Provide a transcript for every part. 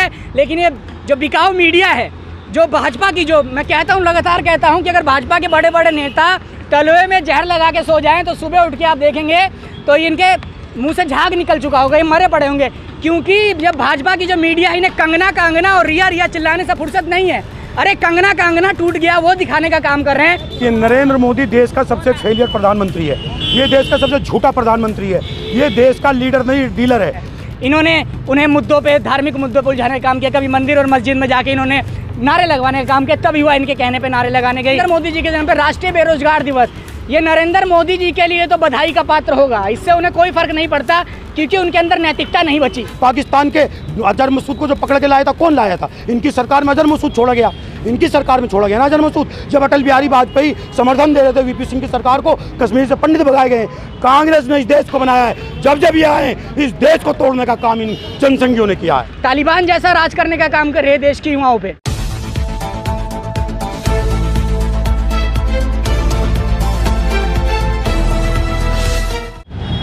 है। लेकिन ये जो बिकाऊ मीडिया है, जो भाजपा की, जो मैं कहता हूँ, लगातार कहता हूँ कि अगर भाजपा के बड़े बड़े नेता तलवे में जहर लगा के सो जाएं तो सुबह उठ के आप देखेंगे तो इनके मुंह से झाग निकल चुका होगा, ये मरे पड़े होंगे। क्योंकि जब भाजपा की जो मीडिया है, इन्हें कंगना का अंगना और रिया रिया चिल्लाने से फुर्सत नहीं है। अरे कंगना का अंगना टूट गया, वो दिखाने का काम कर रहे हैं कि नरेंद्र मोदी देश का सबसे फेलियर प्रधानमंत्री है, ये देश का सबसे झूठा प्रधानमंत्री है, ये देश का लीडर नहीं डीलर है। इन्होंने उन्हें मुद्दों पे, धार्मिक मुद्दों पर उलझाने का काम किया। कभी मंदिर और मस्जिद में जाके इन्होंने नारे लगवाने का काम किया, तब हुआ इनके कहने पे नारे लगाने गए। मोदी जी के जन्म पे राष्ट्रीय बेरोजगार दिवस, ये नरेंद्र मोदी जी के लिए तो बधाई का पात्र होगा। इससे उन्हें कोई फर्क नहीं पड़ता क्योंकि उनके अंदर नैतिकता नहीं बची। पाकिस्तान के अजहर मसूद को जो पकड़ के लाया था, कौन लाया था? इनकी सरकार में अजहर मसूद छोड़ा गया, इनकी सरकार में छोड़ा गया ना अजहर मसूद। जब अटल बिहारी वाजपेयी समर्थन दे रहे थे वीपी सिंह की सरकार को, कश्मीर से पंडित भगाए गए। कांग्रेस ने इस देश को बनाया है, जब ये आए इस देश को तोड़ने का काम इन जनसंघियों ने किया है। तालिबान जैसा राज करने का काम कर रहे हैं देश के युवाओं पे।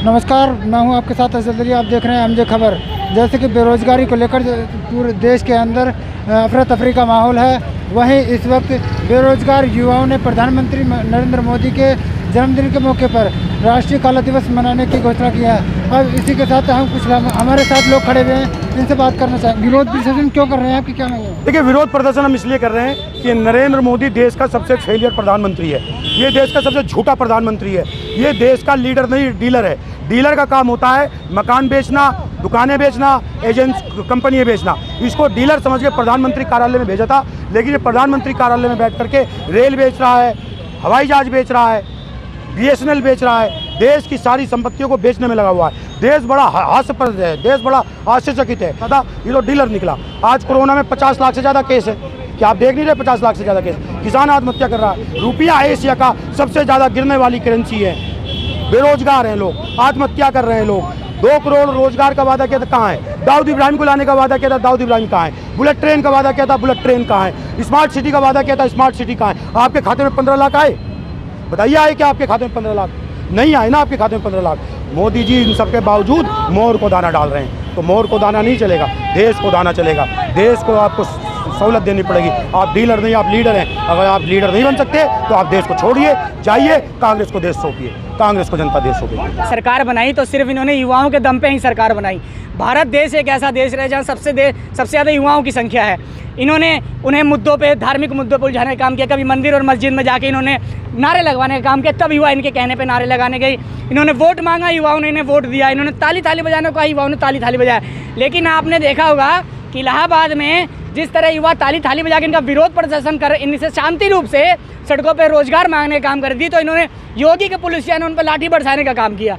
नमस्कार, मैं हूं आपके साथ असदरी। आप देख रहे हैं एमजे खबर। जैसे कि बेरोजगारी को लेकर पूरे देश के अंदर अफरा तफरी का माहौल है, वहीं इस वक्त बेरोजगार युवाओं ने प्रधानमंत्री नरेंद्र मोदी के जन्मदिन के मौके पर राष्ट्रीय काला दिवस मनाने की घोषणा की है। अब इसी के साथ हम कुछ हमारे साथ लोग खड़े हुए हैं, इनसे बात करना चाहेंगे। विरोध प्रदर्शन क्यों कर रहे हैं, आपकी क्या मांग है? देखिए, विरोध प्रदर्शन हम इसलिए कर रहे हैं कि नरेंद्र मोदी देश का सबसे फेलियर प्रधानमंत्री है, ये देश का सबसे झूठा प्रधानमंत्री है, ये देश का लीडर नहीं डीलर है। डीलर का काम होता है मकान बेचना, दुकानें बेचना, एजेंट कंपनियाँ बेचना। इसको डीलर समझ के प्रधानमंत्री कार्यालय में भेजा था, लेकिन ये प्रधानमंत्री कार्यालय में बैठ करके रेल बेच रहा है, हवाई जहाज बेच रहा है, BSNL बेच रहा है, देश की सारी संपत्तियों को बेचने में लगा हुआ है। देश बड़ा हास्यास्पद है, देश बड़ा आश्चर्यचकित है। दादा, ये तो डीलर निकला। आज कोरोना में 50 लाख से ज़्यादा केस है, क्या आप देख नहीं रहे? 50 लाख से ज़्यादा केस। किसान आत्महत्या कर रहा है। रुपया एशिया का सबसे ज़्यादा गिरने वाली करेंसी है। बेरोजगार हैं लोग, आत्महत्या कर रहे हैं लोग। 2 करोड़ रोजगार का वादा किया था, कहाँ है? दाऊद इब्राहिम को लाने का वादा किया था, दाऊद इब्राहिम कहाँ है? बुलेट ट्रेन का वादा किया था, बुलेट ट्रेन कहाँ है? स्मार्ट सिटी का वादा किया था, स्मार्ट सिटी कहाँ है? आपके खाते में 15 लाख आए? बताइए, आए क्या आपके खाते में 15 लाख? नहीं आए ना आपके खाते में 15 लाख। मोदी जी इन सब के बावजूद मोर को दाना डाल रहे हैं, तो मोर को दाना नहीं चलेगा, देश को दाना चलेगा। देश को आपको सहूलत देनी पड़ेगी। आप डीलर नहीं, आप लीडर हैं। अगर आप लीडर नहीं बन सकते तो आप देश को छोड़िए, जाइए कांग्रेस को देश सौंपिए, कांग्रेस को जनता देश सौंपेगी। सरकार बनाई तो सिर्फ इन्होंने युवाओं के दम पे ही सरकार बनाई। भारत देश एक ऐसा देश है जहाँ सबसे ज़्यादा युवाओं की संख्या है। इन्होंने उन्हें मुद्दों पे, धार्मिक मुद्दों पर उलझाने का काम किया। कभी मंदिर और मस्जिद में जाके इन्होंने नारे लगवाने का काम किया, तब युवा इनके कहने पे नारे लगाने गई। इन्होंने वोट मांगा, युवाओं ने इन्हें वोट दिया। इन्होंने ताली थाली बजाने को कहा, युवाओं ने ताली थाली बजाया। लेकिन आपने देखा होगा कि इलाहाबाद में जिस तरह युवा ताली थाली बजा के इनका विरोध प्रदर्शन कर, इनसे शांति रूप से सड़कों पर रोजगार मांगने का काम कर दी, तो इन्होंने योगी के पुलिसिया ने उन पर लाठी बरसाने का काम किया।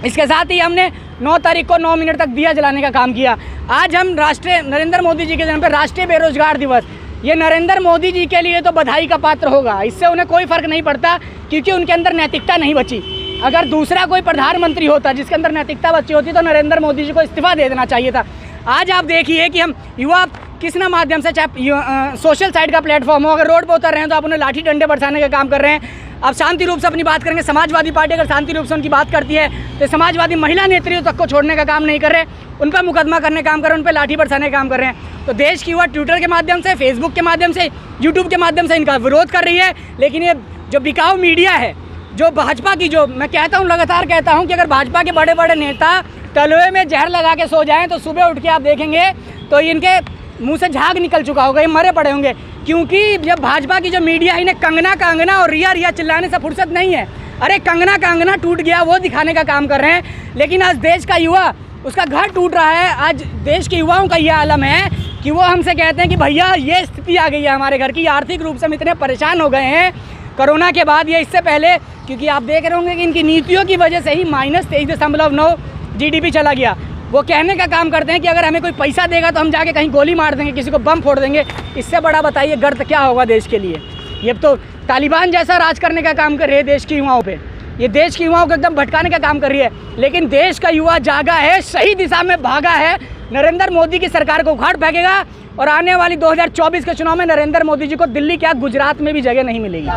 इसके साथ ही हमने 9 तारीख को 9 मिनट तक दिया जलाने का काम किया। आज हम नरेंद्र मोदी जी के जन्म पे राष्ट्रीय बेरोजगार दिवस, ये नरेंद्र मोदी जी के लिए तो बधाई का पात्र होगा। इससे उन्हें कोई फर्क नहीं पड़ता क्योंकि उनके अंदर नैतिकता नहीं बची। अगर दूसरा कोई प्रधानमंत्री होता जिसके अंदर नैतिकता बची होती तो नरेंद्र मोदी जी को इस्तीफा दे देना चाहिए था। आज आप देखिए कि हम युवा किस ना माध्यम से, चाहे सोशल साइड का प्लेटफॉर्म हो, अगर रोड पर उतर रहे हैं तो आप उन्हें लाठी डंडे बरसाने का काम कर रहे हैं। अब शांति रूप से अपनी बात करेंगे। समाजवादी पार्टी अगर शांति रूप से उनकी बात करती है तो समाजवादी महिला नेत्रियों तक को छोड़ने का काम नहीं कर रहे, उन पर मुकदमा करने का काम कर रहे हैं, उन पर लाठी बरसाने का काम कर रहे हैं। तो देश की युवा ट्विटर के माध्यम से, फेसबुक के माध्यम से, यूट्यूब के माध्यम से इनका विरोध कर रही है। लेकिन ये जो बिकाऊ मीडिया है, जो भाजपा की, जो मैं कहता हूँ, लगातार कहता हूँ कि अगर भाजपा के बड़े बड़े नेता तलवे में जहर लगा के सो जाएं तो सुबह उठ के आप देखेंगे तो इनके मुंह से झाग निकल चुका होगा, ये मरे पड़े होंगे। क्योंकि जब भाजपा की जो मीडिया है, इन्हें कंगना का अंगना और रिया रिया चिल्लाने से फुर्सत नहीं है। अरे कंगना का अंगना टूट गया, वो दिखाने का काम कर रहे हैं। लेकिन आज देश का युवा, उसका घर टूट रहा है। आज देश के युवाओं का यह आलम है कि वो हमसे कहते हैं कि भैया ये स्थिति आ गई है हमारे घर की, आर्थिक रूप से हम इतने परेशान हो गए हैं कोरोना के बाद, या इससे पहले, क्योंकि आप देख रहे होंगे कि इनकी नीतियों की वजह से ही -23.9 GDP चला गया। वो कहने का काम करते हैं कि अगर हमें कोई पैसा देगा तो हम जाके कहीं गोली मार देंगे, किसी को बम फोड़ देंगे। इससे बड़ा बताइए गर्त क्या होगा देश के लिए? ये तो तालिबान जैसा राज करने का काम कर रही है देश के युवाओं पे। ये देश के युवाओं को एकदम भटकाने का काम कर रही है। लेकिन देश का युवा जागा है, सही दिशा में भागा है, नरेंद्र मोदी की सरकार को उखाड़ फेंकेगा और आने वाली 2024 के चुनाव में नरेंद्र मोदी जी को दिल्ली क्या गुजरात में भी जगह नहीं मिलेगी।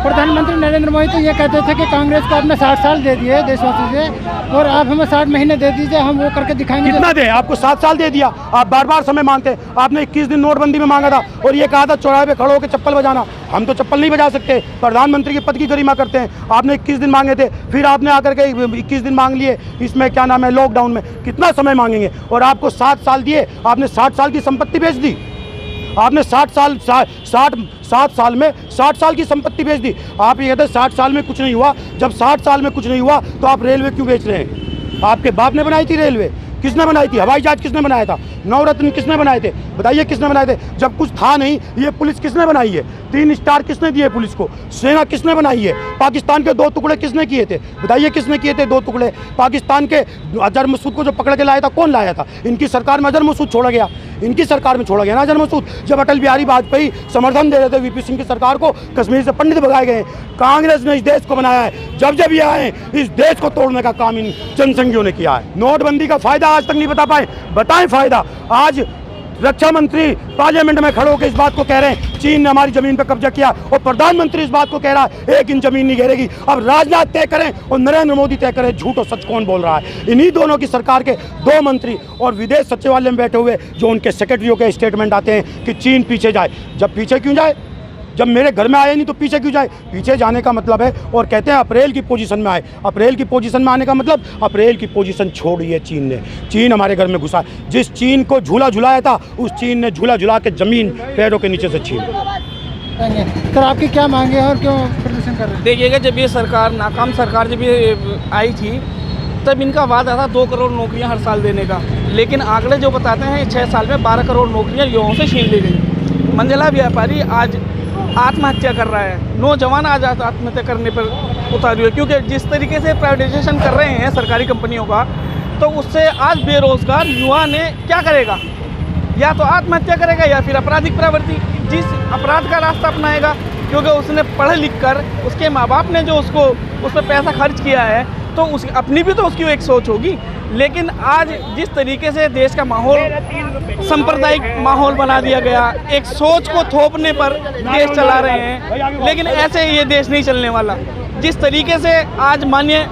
प्रधानमंत्री नरेंद्र मोदी तो ये कहते थे कि कांग्रेस को आपने 60 साल दे दिए देशवासी से, और आप हमें 60 महीने दे दीजिए, हम वो करके दिखाएंगे। कितना दे? आपको 7 साल दे दिया, आप बार बार समय मांगते हैं। आपने 21 दिन नोटबंदी में मांगा था और ये कहा था चौराहे पे खड़े होकर चप्पल बजाना। हम तो चप्पल नहीं बजा सकते, प्रधानमंत्री के पद की गरिमा करते हैं। आपने 21 दिन मांगे थे, फिर आपने आकर के 21 दिन मांग लिए, इसमें क्या नाम है लॉकडाउन में। कितना समय मांगेंगे? और आपको 7 साल दिए, आपने 60 साल की संपत्ति बेच दी। आपने 7 साल में 60 साल की संपत्ति बेच दी। आप ये कहते हैं 60 साल में कुछ नहीं हुआ। जब 60 साल में कुछ नहीं हुआ तो आप रेलवे क्यों बेच रहे हैं? आपके बाप ने बनाई थी रेलवे, किसने बनाई थी? हवाई जहाज किसने बनाया था? नवरत्न किसने बनाए थे? बताइए किसने बनाए थे? जब कुछ था नहीं, ये पुलिस किसने बनाई है? 3 स्टार किसने दिए पुलिस को? सेना किसने बनाई है? पाकिस्तान के 2 टुकड़े किसने किए थे? बताइए किसने किए थे 2 टुकड़े? पाकिस्तान के अजहर मसूद को जो पकड़ के लाया था, कौन लाया था? इनकी सरकार में अजहर मसूद छोड़ा गया, इनकी सरकार में छोड़ा गया ना अजहर मसूद। जब अटल बिहारी वाजपेयी समर्थन दे रहे थे वीपी सिंह की सरकार को, कश्मीर से पंडित भगाए गए। कांग्रेस ने इस देश को बनाया है। जब जब ये आए, इस देश को तोड़ने का काम इन जनसंघियों ने किया है। नोटबंदी का फायदा आज तक नहीं बता पाए, बताएं फायदा। आज रक्षा मंत्री पार्लियामेंट में खड़े होकर इस बात को कह रहे हैं चीन ने हमारी जमीन पर कब्जा किया, और प्रधानमंत्री इस बात को कह रहा है 1 इंच जमीन नहीं घेरेगी। अब राजनाथ तय करें और नरेंद्र मोदी तय करें झूठ और सच कौन बोल रहा है। इन्हीं दोनों की सरकार के 2 मंत्री और विदेश सचिवालय में बैठे हुए जो उनके सेक्रेटरियों के स्टेटमेंट आते हैं कि चीन पीछे जाए। जब पीछे क्यों जाए? जब मेरे घर में आए नहीं तो पीछे क्यों जाए? पीछे जाने का मतलब है, और कहते हैं अप्रैल की पोजीशन में आए। अप्रैल की पोजीशन में आने का मतलब अप्रैल की पोजीशन छोड़ी है चीन ने। चीन हमारे घर में घुसा। जिस चीन को झूला झुलाया था, उस चीन ने झूला झुला के जमीन पैरों के नीचे से छीन। सर आपकी क्या मांगे हैं और क्यों प्रदर्शन कर रहे हैं? देखिएगा, जब ये सरकार नाकाम सरकार जब ये आई थी तब इनका वादा था 2 करोड़ नौकरियां हर साल देने का, लेकिन आंकड़े जो बताते हैं 6 साल में 12 करोड़ नौकरियां युवाओं से छीन ली गई। मंझला व्यापारी आज आत्महत्या कर रहा है, नौजवान आज आत्महत्या करने पर उतारी हुए, क्योंकि जिस तरीके से प्राइवेटाइजेशन कर रहे हैं सरकारी कंपनियों का, तो उससे आज बेरोजगार युवा ने क्या करेगा? या तो आत्महत्या करेगा या फिर आपराधिक प्रवृत्ति, जिस अपराध का रास्ता अपनाएगा, क्योंकि उसने पढ़ लिख कर उसके माँ बाप ने जो उसको उस पर पैसा खर्च किया है, तो उस अपनी भी तो उसकी एक सोच होगी। लेकिन आज जिस तरीके से देश का माहौल सांप्रदायिक माहौल बना दिया गया, एक सोच को थोपने पर देश चला रहे हैं, लेकिन ऐसे ये देश नहीं चलने वाला। जिस तरीके से आज माननीय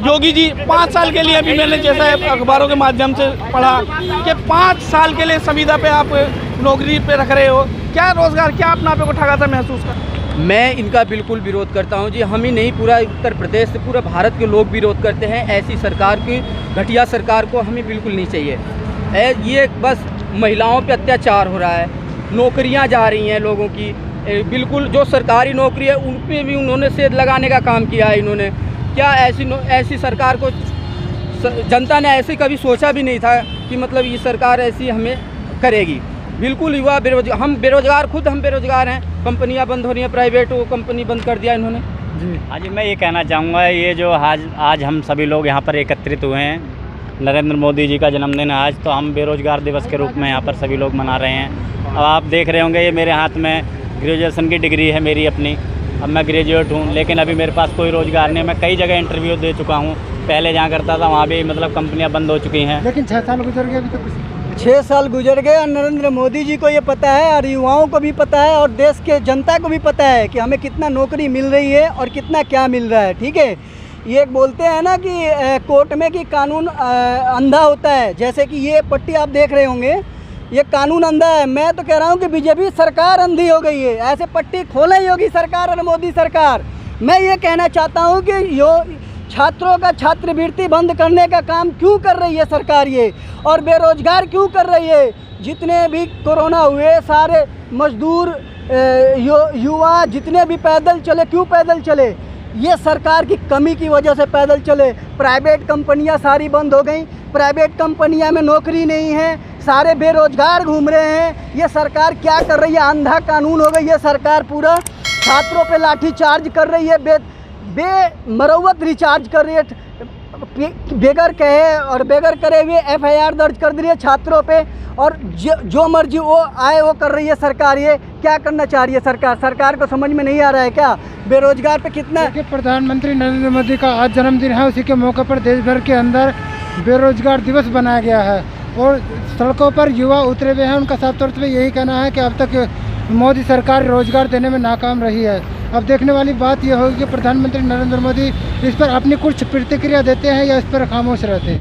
योगी जी 5 साल के लिए, अभी मैंने जैसा अखबारों के माध्यम से पढ़ा कि 5 साल के लिए संविदा पे आप नौकरी पे रख रहे हो, क्या रोजगार, क्या अपना पे को ठगाता महसूस कर? मैं इनका बिल्कुल विरोध करता हूं जी। हम ही नहीं, पूरा उत्तर प्रदेश से पूरा भारत के लोग विरोध करते हैं। ऐसी सरकार की, घटिया सरकार को हमें बिल्कुल नहीं चाहिए। ये बस महिलाओं पे अत्याचार हो रहा है, नौकरियां जा रही हैं लोगों की, बिल्कुल जो सरकारी नौकरी है उन पर भी उन्होंने सेध लगाने का काम किया है इन्होंने। क्या ऐसी सरकार को जनता ने ऐसे कभी सोचा भी नहीं था कि मतलब ये सरकार ऐसी हमें करेगी। बिल्कुल युवा बेरोजगार, हम बेरोजगार हैं। कंपनियां बंद हो रही हैं, प्राइवेट वो कंपनी बंद कर दिया इन्होंने जी। हाँ जी, मैं ये कहना चाहूँगा, ये जो आज हम सभी लोग यहाँ पर एकत्रित हुए हैं, नरेंद्र मोदी जी का जन्मदिन है आज, तो हम बेरोजगार दिवस के रूप में यहाँ पर सभी लोग मना रहे हैं। अब आप देख रहे होंगे ये मेरे हाथ में ग्रेजुएशन की डिग्री है मेरी अपनी। अब मैं ग्रेजुएट हूँ, लेकिन अभी मेरे पास कोई रोज़गार नहीं है। मैं कई जगह इंटरव्यू दे चुका हूँ, पहले जहाँ करता था वहाँ भी मतलब कंपनियाँ बंद हो चुकी हैं। लेकिन 6 साल गुजर गए, अभी तक कुछ 6 साल गुजर गए और नरेंद्र मोदी जी को ये पता है और युवाओं को भी पता है और देश के जनता को भी पता है कि हमें कितना नौकरी मिल रही है और कितना क्या मिल रहा है। ठीक है, ये बोलते हैं ना कि कोर्ट में कि कानून अंधा होता है, जैसे कि ये पट्टी आप देख रहे होंगे, ये कानून अंधा है। मैं तो कह रहा हूँ कि बीजेपी सरकार अंधी हो गई है। ऐसे पट्टी खोले योगी सरकार और मोदी सरकार। मैं ये कहना चाहता हूँ कि छात्रों का छात्रवृत्ति बंद करने का काम क्यों कर रही है सरकार ये, और बेरोजगार क्यों कर रही है? जितने भी कोरोना हुए सारे मजदूर युवा जितने भी पैदल चले, क्यों पैदल चले? ये सरकार की कमी की वजह से पैदल चले। प्राइवेट कंपनियां सारी बंद हो गई, प्राइवेट कंपनियां में नौकरी नहीं है, सारे बेरोजगार घूम रहे हैं। ये सरकार क्या कर रही है? अंधा कानून हो गई ये सरकार। पूरा छात्रों पे लाठी चार्ज कर रही है, बेमरवत रिचार्ज कर रही है, बेगर कहे और बेगर करे हुए FIR दर्ज कर रही है छात्रों पे, और जो मर्जी वो आए वो कर रही है सरकार। ये क्या करना चाह रही है सरकार को समझ में नहीं आ रहा है क्या? बेरोजगार पे कितना। देखिए, प्रधानमंत्री नरेंद्र मोदी का आज जन्मदिन है, उसी के मौके पर देश भर के अंदर बेरोजगार दिवस बनाया गया है। और सड़कों पर युवा उतरे हुए हैं। उनका साफ तौर पर यही कहना है कि अब तक मोदी सरकार रोजगार देने में नाकाम रही है। अब देखने वाली बात यह होगी कि प्रधानमंत्री नरेंद्र मोदी इस पर अपनी कुछ प्रतिक्रिया देते हैं या इस पर खामोश रहते हैं।